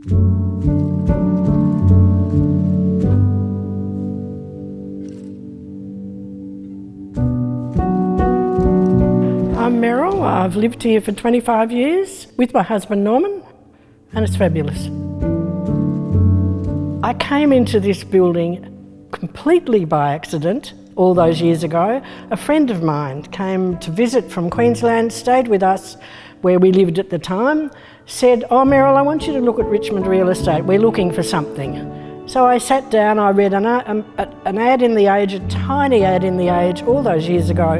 I'm Meryl. I've lived here for 25 years with my husband Norman, and it's fabulous. I came into this building completely by accident all those years ago. A friend of mine came to visit from Queensland, stayed with us where we lived at the time, said, "Oh Meryl, I want you to look at Richmond real estate. We're looking for something." So I sat down, I read an ad in The Age, a tiny ad in The Age all those years ago,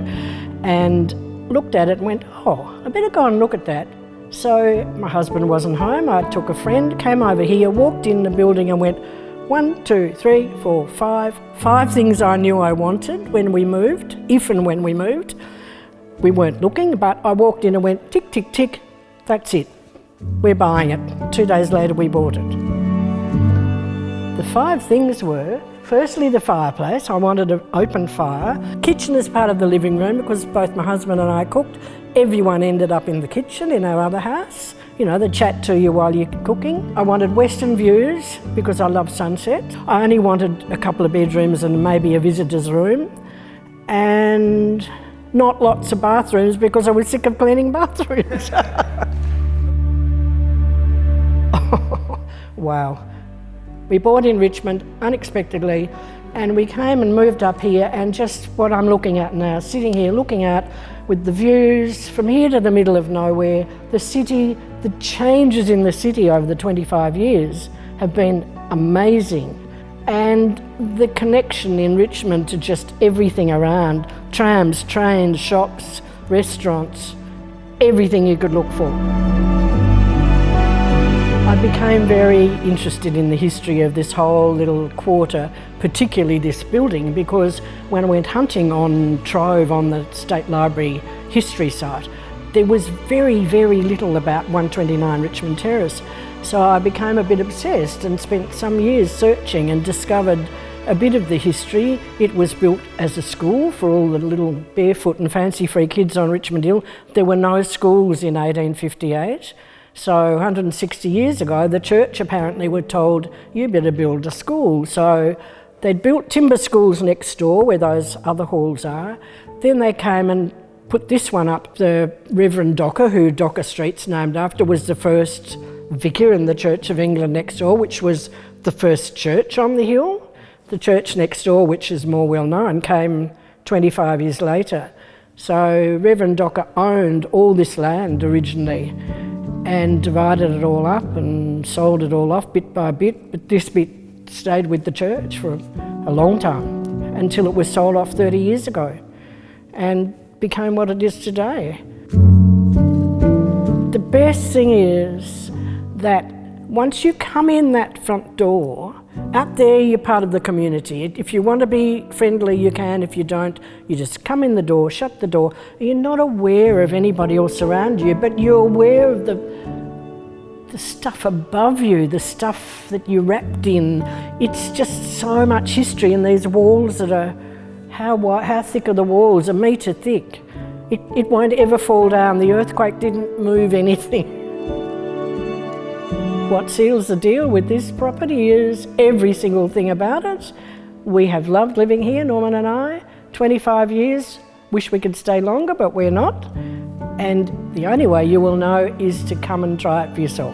and looked at it and went, "Oh, I better go and look at that." So my husband wasn't home, I took a friend, came over here, walked in the building and went, 1, 2, 3, 4, 5. 5 things I knew I wanted when we moved, if and when we moved. We weren't looking, but I walked in and went, tick, tick, tick, that's it. We're buying it. 2 days later we bought it. The 5 things were, firstly the fireplace. I wanted an open fire. Kitchen is part of the living room because both my husband and I cooked. Everyone ended up in the kitchen in our other house. You know, they chat to you while you're cooking. I wanted western views because I love sunset. I only wanted a couple of bedrooms and maybe a visitor's room. And not lots of bathrooms because I was sick of cleaning bathrooms. Wow. We bought in Richmond unexpectedly and we came and moved up here, and just what I'm looking at now, sitting here looking at with the views from here to the middle of nowhere, the city, the changes in the city over the 25 years have been amazing. And the connection in Richmond to just everything around, trams, trains, shops, restaurants, everything you could look for. I became very interested in the history of this whole little quarter, particularly this building, because when I went hunting on Trove on the State Library history site, there was very, very little about 129 Richmond Terrace. So I became a bit obsessed and spent some years searching and discovered a bit of the history. It was built as a school for all the little barefoot and fancy-free kids on Richmond Hill. There were no schools in 1858. So 160 years ago, the church apparently were told, you better build a school. So they'd built timber schools next door where those other halls are. Then they came and put this one up. The Reverend Docker, who Docker Street's named after, was the first vicar in the Church of England next door, which was the first church on the hill. The church next door, which is more well known, came 25 years later. So Reverend Docker owned all this land originally and divided it all up and sold it all off bit by bit, but this bit stayed with the church for a long time until it was sold off 30 years ago and became what it is today. The best thing is that once you come in that front door, out there you're part of the community. If you want to be friendly, you can. If you don't, you just come in the door, shut the door. You're not aware of anybody else around you, but you're aware of the stuff above you, the stuff that you're wrapped in. It's just so much history, and these walls that are, how thick are the walls? 1 metre thick. It won't ever fall down. The earthquake didn't move anything. What seals the deal with this property is every single thing about it. We have loved living here, Norman and I, 25 years. Wish we could stay longer, but we're not. And the only way you will know is to come and try it for yourself.